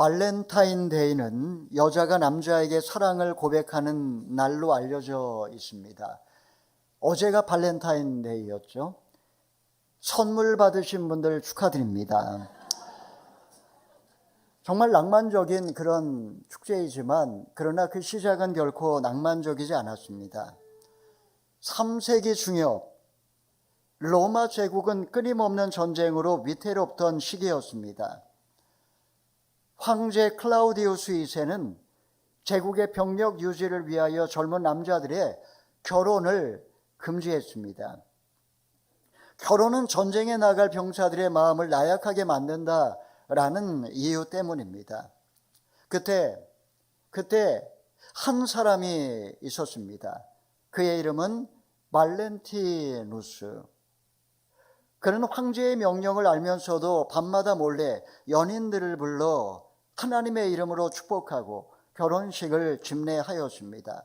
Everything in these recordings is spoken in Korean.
발렌타인데이는 여자가 남자에게 사랑을 고백하는 날로 알려져 있습니다. 어제가 발렌타인데이였죠. 선물 받으신 분들 축하드립니다. 정말 낭만적인 그런 축제이지만 그러나 그 시작은 결코 낭만적이지 않았습니다. 3세기 중엽 로마 제국은 끊임없는 전쟁으로 위태롭던 시기였습니다. 황제 클라우디우스 2세는 제국의 병력 유지를 위하여 젊은 남자들의 결혼을 금지했습니다. 결혼은 전쟁에 나갈 병사들의 마음을 나약하게 만든다라는 이유 때문입니다. 그때 한 사람이 있었습니다. 그의 이름은 발렌티누스. 그는 황제의 명령을 알면서도 밤마다 몰래 연인들을 불러 하나님의 이름으로 축복하고 결혼식을 집례하였습니다.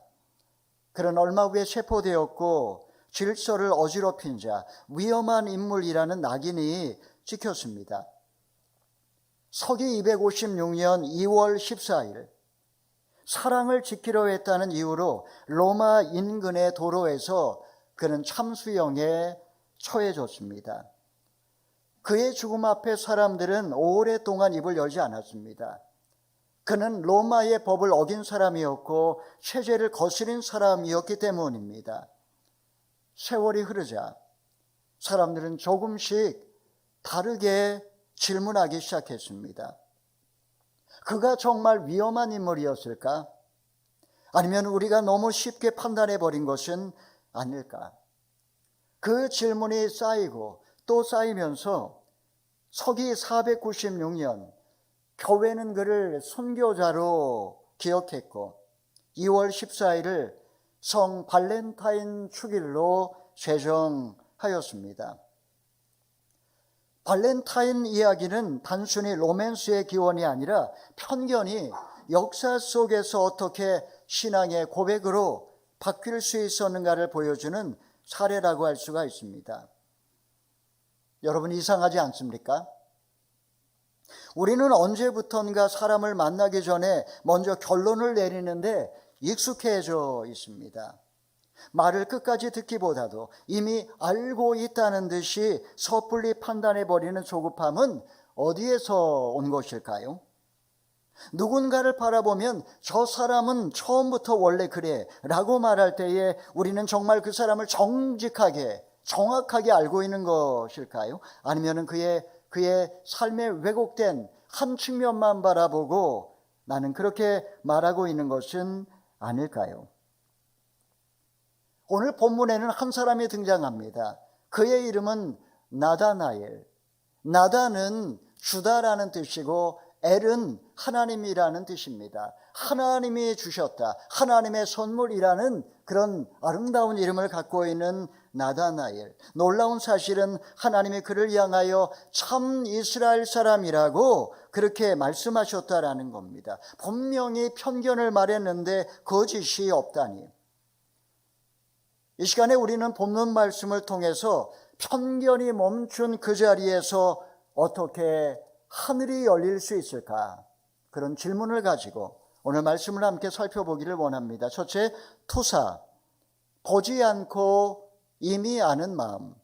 그는 얼마 후에 체포되었고 질서를 어지럽힌 자, 위험한 인물이라는 낙인이 찍혔습니다. 서기 256년 2월 14일 사랑을 지키려 했다는 이유로 로마 인근의 도로에서 그는 참수형에 처해졌습니다. 그의 죽음 앞에 사람들은 오랫동안 입을 열지 않았습니다. 그는 로마의 법을 어긴 사람이었고 체제를 거스린 사람이었기 때문입니다. 세월이 흐르자 사람들은 조금씩 다르게 질문하기 시작했습니다. 그가 정말 위험한 인물이었을까? 아니면 우리가 너무 쉽게 판단해버린 것은 아닐까? 그 질문이 쌓이고 또 쌓이면서 서기 496년 교회는 그를 순교자로 기억했고 2월 14일을 성 발렌타인 축일로 제정하였습니다. 발렌타인 이야기는 단순히 로맨스의 기원이 아니라 편견이 역사 속에서 어떻게 신앙의 고백으로 바뀔 수 있었는가를 보여주는 사례라고 할 수가 있습니다. 여러분 이상하지 않습니까? 우리는 언제부턴가 사람을 만나기 전에 먼저 결론을 내리는데 익숙해져 있습니다. 말을 끝까지 듣기보다도 이미 알고 있다는 듯이 섣불리 판단해버리는 조급함은 어디에서 온 것일까요? 누군가를 바라보면 저 사람은 처음부터 원래 그래 라고 말할 때에 우리는 정말 그 사람을 정직하게 정확하게 알고 있는 것일까요? 아니면 그의 삶의 왜곡된 한 측면만 바라보고 나는 그렇게 말하고 있는 것은 아닐까요? 오늘 본문에는 한 사람이 등장합니다. 그의 이름은 나다나엘. 나다는 주다라는 뜻이고 엘은 하나님이라는 뜻입니다. 하나님이 주셨다, 하나님의 선물이라는 그런 아름다운 이름을 갖고 있는 나다나엘. 놀라운 사실은 하나님이 그를 향하여 참 이스라엘 사람이라고 그렇게 말씀하셨다라는 겁니다. 분명히 편견을 말했는데 거짓이 없다니. 이 시간에 우리는 본문 말씀을 통해서 편견이 멈춘 그 자리에서 어떻게 하늘이 열릴 수 있을까? 그런 질문을 가지고 오늘 말씀을 함께 살펴보기를 원합니다. 첫째, 투사. 보지 않고 이미 아는 마음.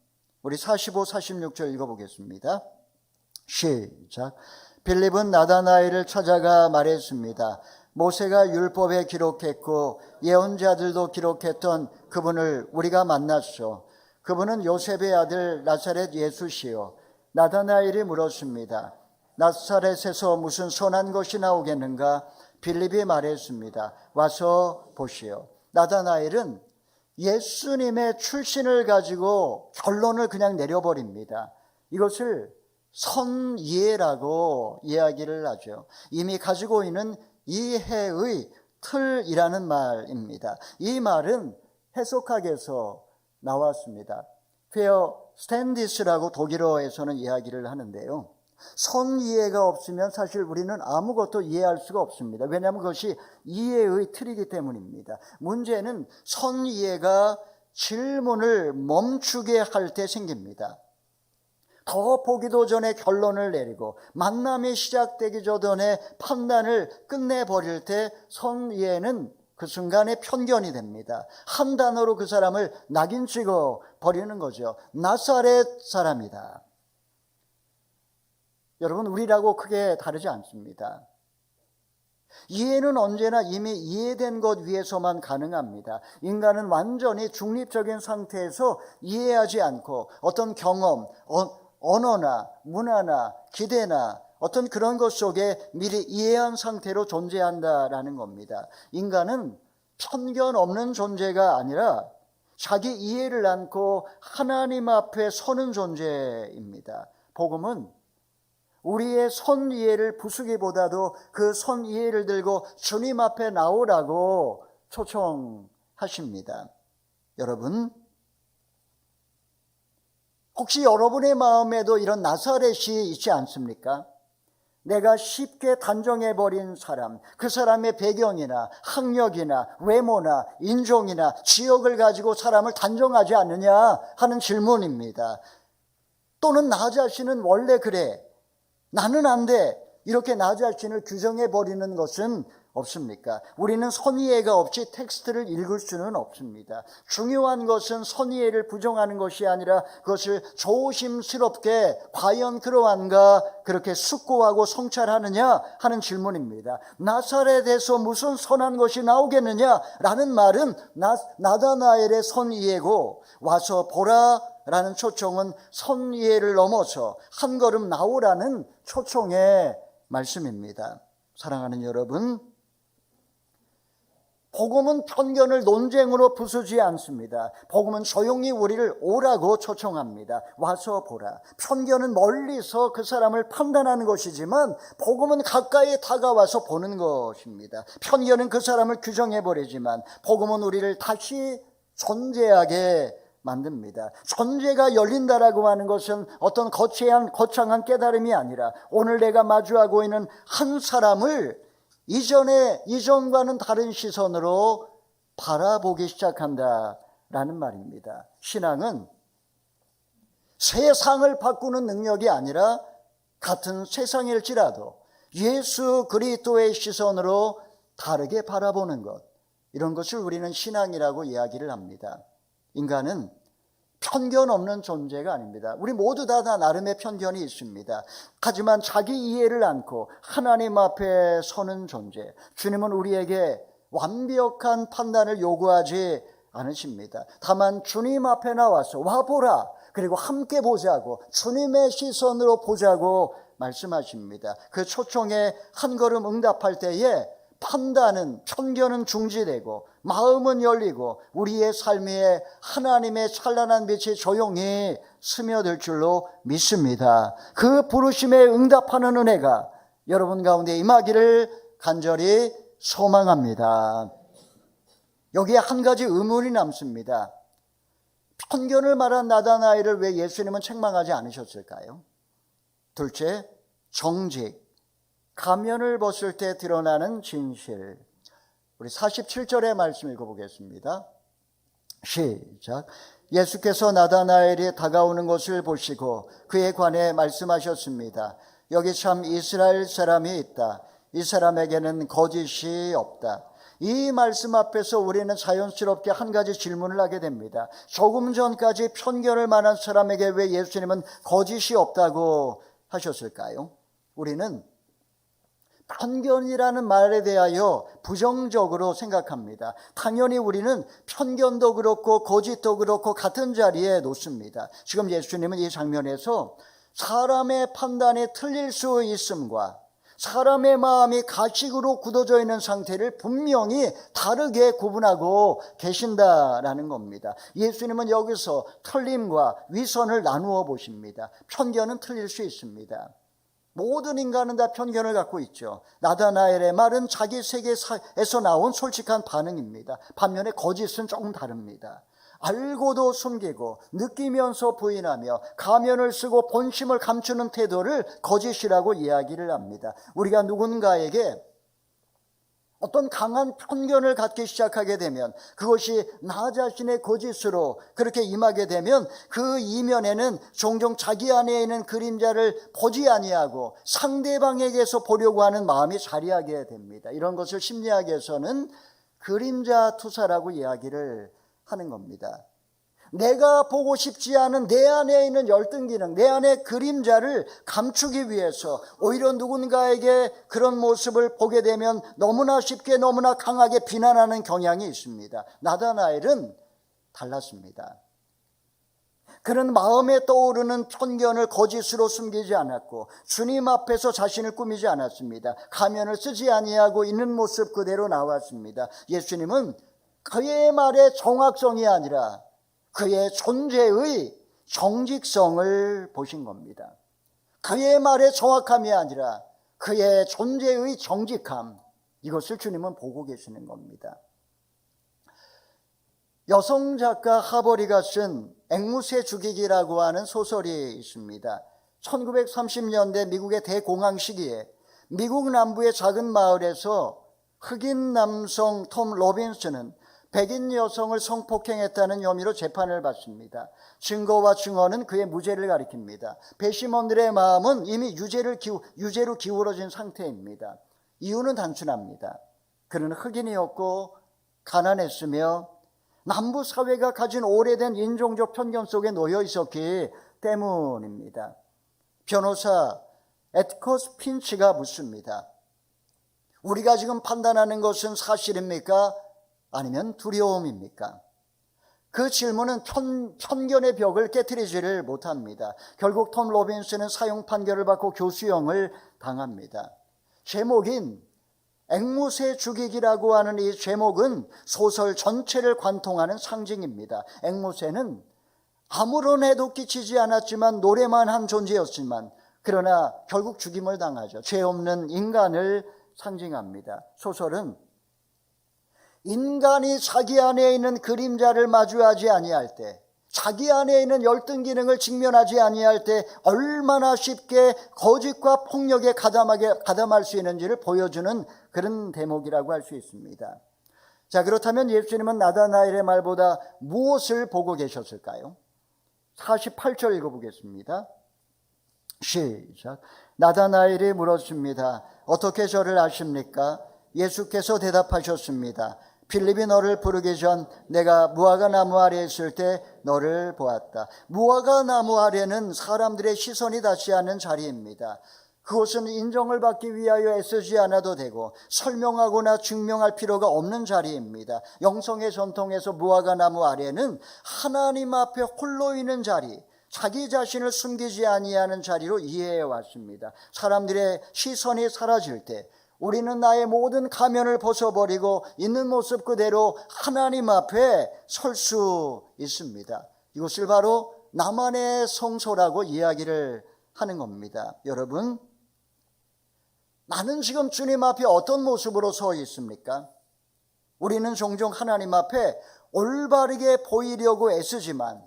우리 45, 46절 읽어보겠습니다. 시작. 빌립은 나다나엘을 찾아가 말했습니다. 모세가 율법에 기록했고 예언자들도 기록했던 그분을 우리가 만났소. 그분은 요셉의 아들 나사렛 예수시요. 나다나엘이 물었습니다. 나사렛에서 무슨 선한 것이 나오겠는가? 빌립이 말했습니다. 와서 보시오. 나다나엘은 예수님의 출신을 가지고 결론을 그냥 내려버립니다. 이것을 선이해라고 이야기를 하죠. 이미 가지고 있는 이해의 틀이라는 말입니다. 이 말은 해석학에서 나왔습니다. 페어 스탠디스라고 독일어에서는 이야기를 하는데요. 선이해가 없으면 사실 우리는 아무것도 이해할 수가 없습니다. 왜냐하면 그것이 이해의 틀이기 때문입니다. 문제는 선이해가 질문을 멈추게 할 때 생깁니다. 더 보기도 전에 결론을 내리고 만남이 시작되기 전에 판단을 끝내버릴 때 선이해는 그 순간에 편견이 됩니다. 한 단어로 그 사람을 낙인 찍어 버리는 거죠. 나사렛 사람이다. 여러분, 우리라고 크게 다르지 않습니다. 이해는 언제나 이미 이해된 것 위에서만 가능합니다. 인간은 완전히 중립적인 상태에서 이해하지 않고 어떤 경험, 언어나 문화나 기대나 어떤 그런 것 속에 미리 이해한 상태로 존재한다라는 겁니다. 인간은 편견 없는 존재가 아니라 자기 이해를 안고 하나님 앞에 서는 존재입니다. 복음은 우리의 선 이해를 부수기보다도 그 선 이해를 들고 주님 앞에 나오라고 초청하십니다. 여러분, 혹시 여러분의 마음에도 이런 나사렛이 있지 않습니까? 내가 쉽게 단정해버린 사람, 그 사람의 배경이나 학력이나 외모나 인종이나 지역을 가지고 사람을 단정하지 않느냐 하는 질문입니다. 또는 나 자신은 원래 그래, 나는 안 돼, 이렇게 나 자신을 규정해버리는 것은 없습니까? 우리는 선이해가 없이 텍스트를 읽을 수는 없습니다. 중요한 것은 선이해를 부정하는 것이 아니라 그것을 조심스럽게 과연 그러한가 그렇게 숙고하고 성찰하느냐 하는 질문입니다. 나사렛에서 무슨 선한 것이 나오겠느냐라는 말은 나다나엘의 선이해고 와서 보라 라는 초청은 선이해를 넘어서 한 걸음 나오라는 초청의 말씀입니다. 사랑하는 여러분, 복음은 편견을 논쟁으로 부수지 않습니다. 복음은 조용히 우리를 오라고 초청합니다. 와서 보라. 편견은 멀리서 그 사람을 판단하는 것이지만 복음은 가까이 다가와서 보는 것입니다. 편견은 그 사람을 규정해버리지만 복음은 우리를 다시 존재하게 만듭니다. 존재가 열린다라고 하는 것은 어떤 거창한 깨달음이 아니라 오늘 내가 마주하고 있는 한 사람을 이전과는 다른 시선으로 바라보기 시작한다라는 말입니다. 신앙은 세상을 바꾸는 능력이 아니라 같은 세상일지라도 예수 그리스도의 시선으로 다르게 바라보는 것, 이런 것을 우리는 신앙이라고 이야기를 합니다. 인간은 편견 없는 존재가 아닙니다. 우리 모두 다 나름의 편견이 있습니다. 하지만 자기 이해를 안고 하나님 앞에 서는 존재, 주님은 우리에게 완벽한 판단을 요구하지 않으십니다. 다만 주님 앞에 나와서 와보라, 그리고 함께 보자고, 주님의 시선으로 보자고 말씀하십니다. 그 초청에 한 걸음 응답할 때에 편견은 중지되고 마음은 열리고 우리의 삶에 하나님의 찬란한 빛이 조용히 스며들 줄로 믿습니다. 그 부르심에 응답하는 은혜가 여러분 가운데 임하기를 간절히 소망합니다. 여기에 한 가지 의문이 남습니다. 편견을 말한 나다나엘을 왜 예수님은 책망하지 않으셨을까요? 둘째, 정직, 가면을 벗을 때 드러나는 진실. 우리 47절의 말씀 읽어보겠습니다. 시작. 예수께서 나다나엘이 다가오는 것을 보시고 그에 관해 말씀하셨습니다. 여기 참 이스라엘 사람이 있다. 이 사람에게는 거짓이 없다. 이 말씀 앞에서 우리는 자연스럽게 한 가지 질문을 하게 됩니다. 조금 전까지 편견을 말한 사람에게 왜 예수님은 거짓이 없다고 하셨을까요? 우리는 편견이라는 말에 대하여 부정적으로 생각합니다. 당연히 우리는 편견도 그렇고 거짓도 그렇고 같은 자리에 놓습니다. 지금 예수님은 이 장면에서 사람의 판단이 틀릴 수 있음과 사람의 마음이 가식으로 굳어져 있는 상태를 분명히 다르게 구분하고 계신다라는 겁니다. 예수님은 여기서 틀림과 위선을 나누어 보십니다. 편견은 틀릴 수 있습니다. 모든 인간은 다 편견을 갖고 있죠. 나다나엘의 말은 자기 세계에서 나온 솔직한 반응입니다. 반면에 거짓은 조금 다릅니다. 알고도 숨기고 느끼면서 부인하며 가면을 쓰고 본심을 감추는 태도를 거짓이라고 이야기를 합니다. 우리가 누군가에게 어떤 강한 편견을 갖기 시작하게 되면, 그것이 나 자신의 거짓으로 그렇게 임하게 되면 그 이면에는 종종 자기 안에 있는 그림자를 보지 아니하고 상대방에게서 보려고 하는 마음이 자리하게 됩니다. 이런 것을 심리학에서는 그림자 투사라고 이야기를 하는 겁니다. 내가 보고 싶지 않은 내 안에 있는 열등 기능, 내 안의 그림자를 감추기 위해서 오히려 누군가에게 그런 모습을 보게 되면 너무나 쉽게 너무나 강하게 비난하는 경향이 있습니다. 나다나엘은 달랐습니다. 그는 마음에 떠오르는 편견을 거짓으로 숨기지 않았고 주님 앞에서 자신을 꾸미지 않았습니다. 가면을 쓰지 아니하고 있는 모습 그대로 나왔습니다. 예수님은 그의 말의 정확성이 아니라 그의 존재의 정직성을 보신 겁니다. 그의 말의 정확함이 아니라 그의 존재의 정직함, 이것을 주님은 보고 계시는 겁니다. 여성 작가 하버리가 쓴 앵무새 죽이기라고 하는 소설이 있습니다. 1930년대 미국의 대공황 시기에 미국 남부의 작은 마을에서 흑인 남성 톰 로빈슨은 백인 여성을 성폭행했다는 혐의로 재판을 받습니다. 증거와 증언은 그의 무죄를 가리킵니다. 배심원들의 마음은 이미 유죄로 기울어진 상태입니다. 이유는 단순합니다. 그는 흑인이었고 가난했으며 남부 사회가 가진 오래된 인종적 편견 속에 놓여 있었기 때문입니다. 변호사 에트커스 핀치가 묻습니다. 우리가 지금 판단하는 것은 사실입니까? 아니면 두려움입니까? 그 질문은 편견의 벽을 깨트리지를 못합니다. 결국 톰 로빈슨은 사형 판결을 받고 교수형을 당합니다. 제목인 앵무새 죽이기라고 하는 이 제목은 소설 전체를 관통하는 상징입니다. 앵무새는 아무런 해도 끼치지 않았지만 노래만 한 존재였지만 그러나 결국 죽임을 당하죠. 죄 없는 인간을 상징합니다. 소설은 인간이 자기 안에 있는 그림자를 마주하지 아니할 때, 자기 안에 있는 열등 기능을 직면하지 아니할 때 얼마나 쉽게 거짓과 폭력에 가담할 수 있는지를 보여주는 그런 대목이라고 할 수 있습니다. 자, 그렇다면 예수님은 나다나엘의 말보다 무엇을 보고 계셨을까요? 48절 읽어보겠습니다. 시작. 나다나엘이 물었습니다. 어떻게 저를 아십니까? 예수께서 대답하셨습니다. 빌립이 너를 부르기 전 내가 무화과 나무 아래에 있을 때 너를 보았다. 무화과 나무 아래는 사람들의 시선이 닿지 않는 자리입니다. 그것은 인정을 받기 위하여 애쓰지 않아도 되고 설명하거나 증명할 필요가 없는 자리입니다. 영성의 전통에서 무화과 나무 아래는 하나님 앞에 홀로 있는 자리, 자기 자신을 숨기지 아니하는 자리로 이해해 왔습니다. 사람들의 시선이 사라질 때 우리는 나의 모든 가면을 벗어버리고 있는 모습 그대로 하나님 앞에 설 수 있습니다. 이것을 바로 나만의 성소라고 이야기를 하는 겁니다. 여러분, 나는 지금 주님 앞에 어떤 모습으로 서 있습니까? 우리는 종종 하나님 앞에 올바르게 보이려고 애쓰지만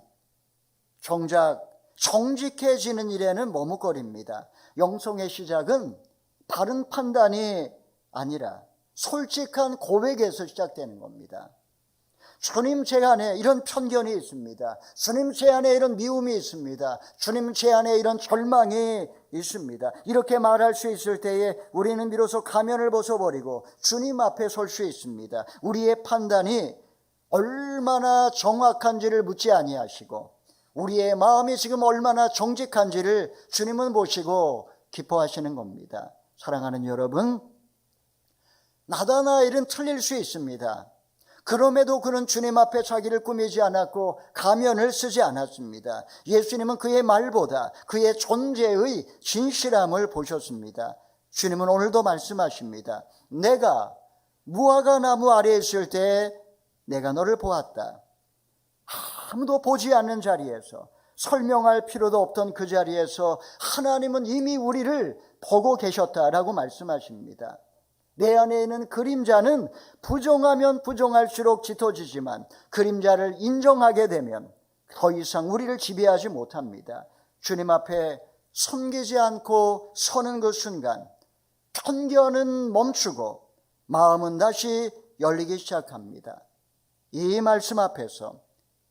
정작 정직해지는 일에는 머뭇거립니다. 영성의 시작은 바른 판단이 아니라 솔직한 고백에서 시작되는 겁니다. 주님 제 안에 이런 편견이 있습니다. 주님 제 안에 이런 미움이 있습니다. 주님 제 안에 이런 절망이 있습니다. 이렇게 말할 수 있을 때에 우리는 비로소 가면을 벗어버리고 주님 앞에 설 수 있습니다. 우리의 판단이 얼마나 정확한지를 묻지 아니하시고 우리의 마음이 지금 얼마나 정직한지를 주님은 보시고 기뻐하시는 겁니다. 사랑하는 여러분, 나다나엘은 틀릴 수 있습니다. 그럼에도 그는 주님 앞에 자기를 꾸미지 않았고 가면을 쓰지 않았습니다. 예수님은 그의 말보다 그의 존재의 진실함을 보셨습니다. 주님은 오늘도 말씀하십니다. 내가 무화과 나무 아래에 있을 때 내가 너를 보았다. 아무도 보지 않는 자리에서, 설명할 필요도 없던 그 자리에서 하나님은 이미 우리를 보고 계셨다라고 말씀하십니다. 내 안에 있는 그림자는 부정하면 부정할수록 짙어지지만 그림자를 인정하게 되면 더 이상 우리를 지배하지 못합니다. 주님 앞에 섬기지 않고 서는 그 순간 편견은 멈추고 마음은 다시 열리기 시작합니다. 이 말씀 앞에서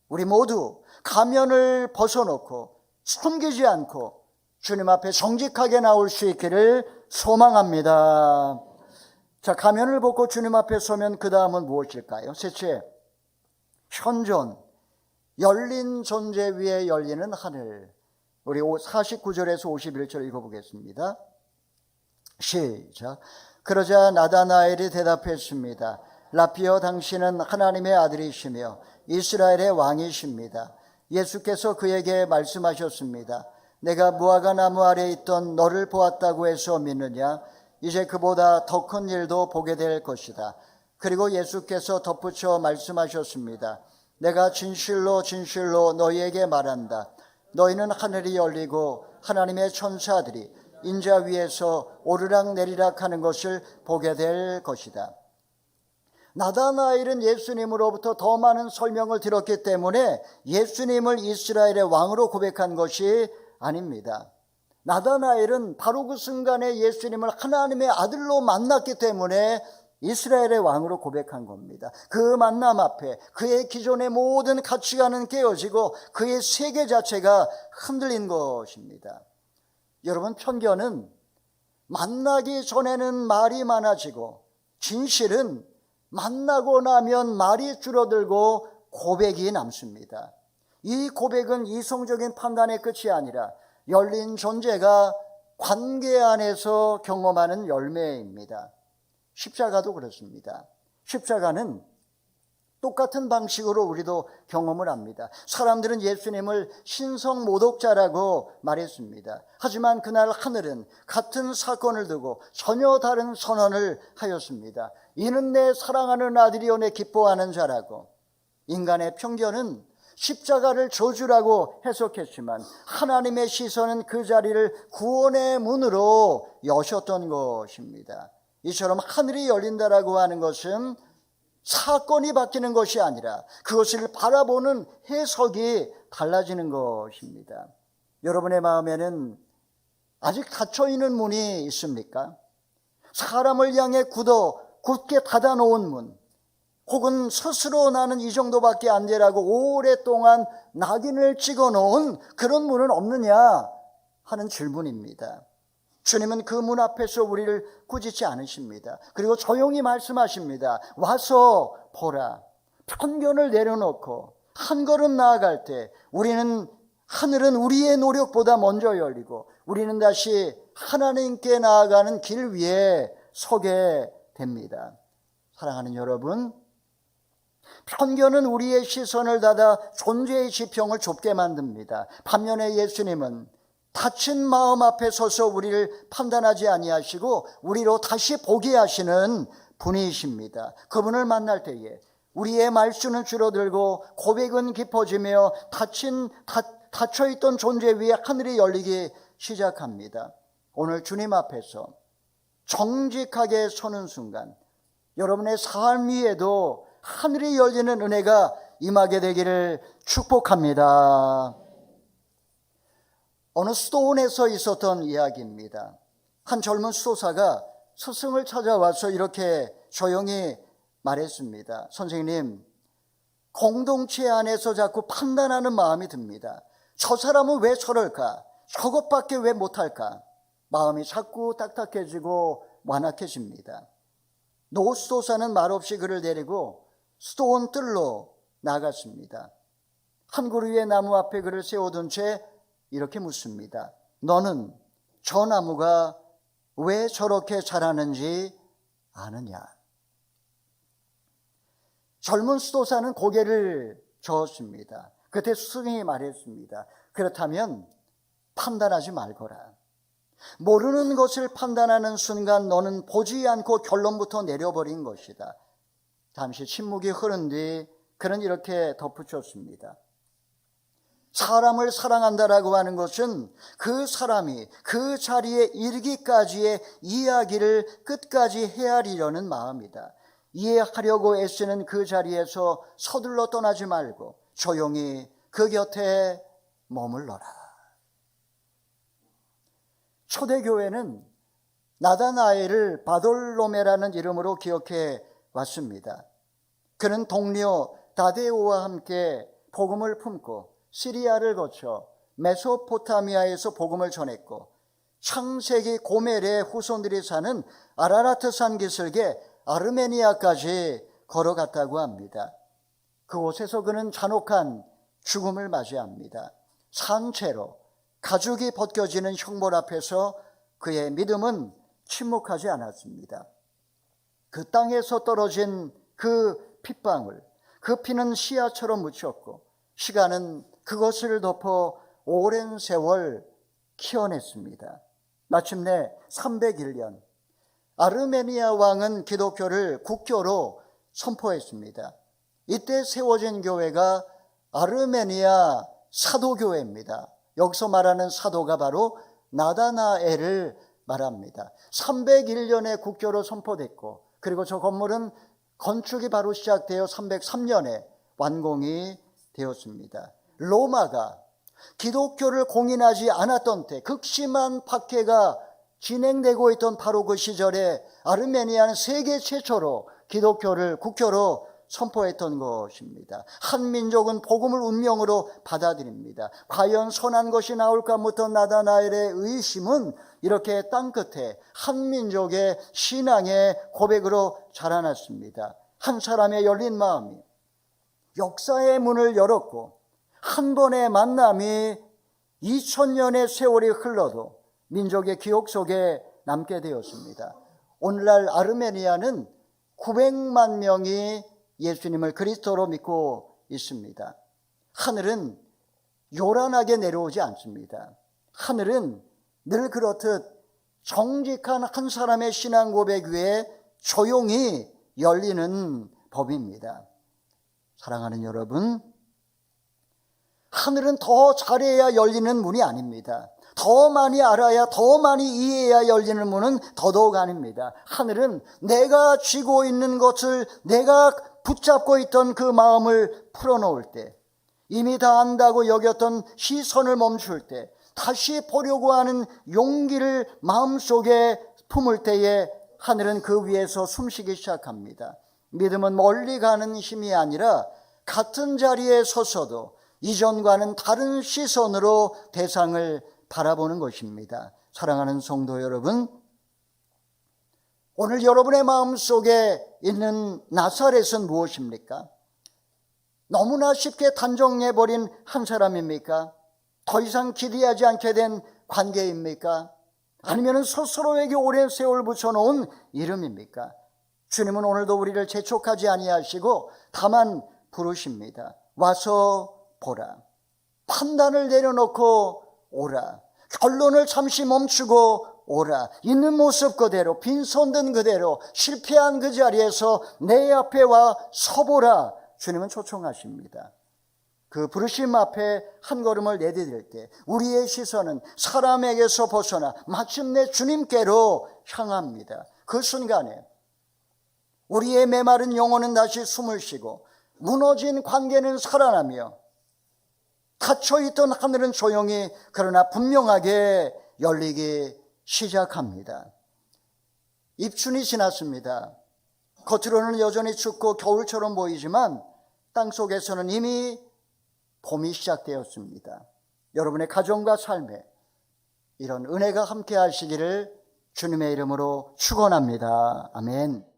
우리 모두 가면을 벗어놓고 숨기지 않고 주님 앞에 정직하게 나올 수 있기를 소망합니다. 자, 가면을 벗고 주님 앞에 서면 그 다음은 무엇일까요? 셋째, 현존, 열린 존재 위에 열리는 하늘. 우리 49절에서 51절 읽어보겠습니다. 시작. 그러자 나다나엘이 대답했습니다. 라피여, 당신은 하나님의 아들이시며 이스라엘의 왕이십니다. 예수께서 그에게 말씀하셨습니다. 내가 무화과 나무 아래 있던 너를 보았다고 해서 믿느냐? 이제 그보다 더 큰 일도 보게 될 것이다. 그리고 예수께서 덧붙여 말씀하셨습니다. 내가 진실로 진실로 너희에게 말한다. 너희는 하늘이 열리고 하나님의 천사들이 인자 위에서 오르락 내리락 하는 것을 보게 될 것이다. 나다나엘은 예수님으로부터 더 많은 설명을 들었기 때문에 예수님을 이스라엘의 왕으로 고백한 것이 아닙니다. 나다나엘은 바로 그 순간에 예수님을 하나님의 아들로 만났기 때문에 이스라엘의 왕으로 고백한 겁니다. 그 만남 앞에 그의 기존의 모든 가치관은 깨어지고 그의 세계 자체가 흔들린 것입니다. 여러분, 편견은 만나기 전에는 말이 많아지고 진실은 만나고 나면 말이 줄어들고 고백이 남습니다. 이 고백은 이성적인 판단의 끝이 아니라 열린 존재가 관계 안에서 경험하는 열매입니다. 십자가도 그렇습니다. 십자가는 똑같은 방식으로 우리도 경험을 합니다. 사람들은 예수님을 신성 모독자라고 말했습니다. 하지만 그날 하늘은 같은 사건을 두고 전혀 다른 선언을 하였습니다. 이는 내 사랑하는 아들이요 내 기뻐하는 자라고. 인간의 편견은 십자가를 저주라고 해석했지만 하나님의 시선은 그 자리를 구원의 문으로 여셨던 것입니다. 이처럼 하늘이 열린다라고 하는 것은 사건이 바뀌는 것이 아니라 그것을 바라보는 해석이 달라지는 것입니다. 여러분의 마음에는 아직 닫혀있는 문이 있습니까? 사람을 향해 굳게 닫아놓은 문, 혹은 스스로 나는 이 정도밖에 안 되라고 오랫동안 낙인을 찍어놓은 그런 문은 없느냐 하는 질문입니다. 주님은 그 문 앞에서 우리를 꾸짖지 않으십니다. 그리고 조용히 말씀하십니다. 와서 보라. 편견을 내려놓고 한 걸음 나아갈 때 하늘은 우리의 노력보다 먼저 열리고 우리는 다시 하나님께 나아가는 길 위에 서게 됩니다. 사랑하는 여러분, 편견은 우리의 시선을 닫아 존재의 지평을 좁게 만듭니다. 반면에 예수님은 닫힌 마음 앞에 서서 우리를 판단하지 아니하시고 우리로 다시 보게 하시는 분이십니다. 그분을 만날 때에 우리의 말수는 줄어들고 고백은 깊어지며 닫혀있던 존재 위에 하늘이 열리기 시작합니다. 오늘 주님 앞에서 정직하게 서는 순간 여러분의 삶 위에도 하늘이 열리는 은혜가 임하게 되기를 축복합니다. 어느 수도원에서 있었던 이야기입니다. 한 젊은 수도사가 스승을 찾아와서 이렇게 조용히 말했습니다. 선생님, 공동체 안에서 자꾸 판단하는 마음이 듭니다. 저 사람은 왜 저럴까? 저것밖에 왜 못할까? 마음이 자꾸 딱딱해지고 완악해집니다. 노 수도사는 말없이 그를 데리고 수도원 뜰로 나갔습니다. 한 그루의 나무 앞에 그를 세워둔 채 이렇게 묻습니다. 너는 저 나무가 왜 저렇게 자라는지 아느냐? 젊은 수도사는 고개를 저었습니다. 그때 스승이 말했습니다. 그렇다면 판단하지 말거라. 모르는 것을 판단하는 순간 너는 보지 않고 결론부터 내려버린 것이다. 잠시 침묵이 흐른 뒤 그는 이렇게 덧붙였습니다. 사람을 사랑한다라고 하는 것은 그 사람이 그 자리에 이르기까지의 이야기를 끝까지 헤아리려는 마음이다. 이해하려고 애쓰는 그 자리에서 서둘러 떠나지 말고 조용히 그 곁에 머물러라. 초대교회는 나다나엘을 바돌로메라는 이름으로 기억해 왔습니다. 그는 동료 다데오와 함께 복음을 품고 시리아를 거쳐 메소포타미아에서 복음을 전했고 창세기 고멜의 후손들이 사는 아라라트 산 기슭에 아르메니아까지 걸어갔다고 합니다. 그곳에서 그는 잔혹한 죽음을 맞이합니다. 산채로 가죽이 벗겨지는 형벌 앞에서 그의 믿음은 침묵하지 않았습니다. 그 땅에서 떨어진 그 핏방울, 그 피는 씨앗처럼 묻혔고 시간은 그것을 덮어 오랜 세월 키워냈습니다. 마침내 301년 아르메니아 왕은 기독교를 국교로 선포했습니다. 이때 세워진 교회가 아르메니아 사도교회입니다. 여기서 말하는 사도가 바로 나다나엘을 말합니다. 301년에 국교로 선포됐고 그리고 저 건물은 건축이 바로 시작되어 303년에 완공이 되었습니다. 로마가 기독교를 공인하지 않았던 때 극심한 박해가 진행되고 있던 바로 그 시절에 아르메니아는 세계 최초로 기독교를 국교로 선포했던 것입니다. 한 민족은 복음을 운명으로 받아들입니다. 과연 선한 것이 나올까 묻던 나다나엘의 의심은 이렇게 땅끝에 한 민족의 신앙의 고백으로 자라났습니다. 한 사람의 열린 마음이 역사의 문을 열었고 한 번의 만남이 2000년의 세월이 흘러도 민족의 기억 속에 남게 되었습니다. 오늘날 아르메니아는 900만 명이 예수님을 그리스도로 믿고 있습니다. 하늘은 요란하게 내려오지 않습니다. 하늘은 늘 그렇듯 정직한 한 사람의 신앙 고백 위에 조용히 열리는 법입니다. 사랑하는 여러분, 하늘은 더 잘해야 열리는 문이 아닙니다. 더 많이 알아야, 더 많이 이해해야 열리는 문은 더더욱 아닙니다. 하늘은 내가 쥐고 있는 것을, 내가 붙잡고 있던 그 마음을 풀어놓을 때, 이미 다 안다고 여겼던 시선을 멈출 때, 다시 보려고 하는 용기를 마음속에 품을 때에 하늘은 그 위에서 숨쉬기 시작합니다. 믿음은 멀리 가는 힘이 아니라 같은 자리에 서서도 이전과는 다른 시선으로 대상을 바라보는 것입니다. 사랑하는 성도 여러분, 오늘 여러분의 마음속에 있는 나사렛은 무엇입니까? 너무나 쉽게 단정해버린 한 사람입니까? 더 이상 기대하지 않게 된 관계입니까? 아니면 스스로에게 오랜 세월 붙여놓은 이름입니까? 주님은 오늘도 우리를 재촉하지 아니하시고 다만 부르십니다. 와서 보라. 판단을 내려놓고 오라. 결론을 잠시 멈추고 오라. 있는 모습 그대로, 빈손 든 그대로, 실패한 그 자리에서 내 앞에 와 서보라. 주님은 초청하십니다. 그 부르심 앞에 한 걸음을 내디딜 때 우리의 시선은 사람에게서 벗어나 마침내 주님께로 향합니다. 그 순간에 우리의 메마른 영혼은 다시 숨을 쉬고 무너진 관계는 살아나며 닫혀있던 하늘은 조용히 그러나 분명하게 열리기 시작합니다. 입춘이 지났습니다. 겉으로는 여전히 춥고 겨울처럼 보이지만 땅속에서는 이미 봄이 시작되었습니다. 여러분의 가정과 삶에 이런 은혜가 함께 하시기를 주님의 이름으로 축원합니다. 아멘.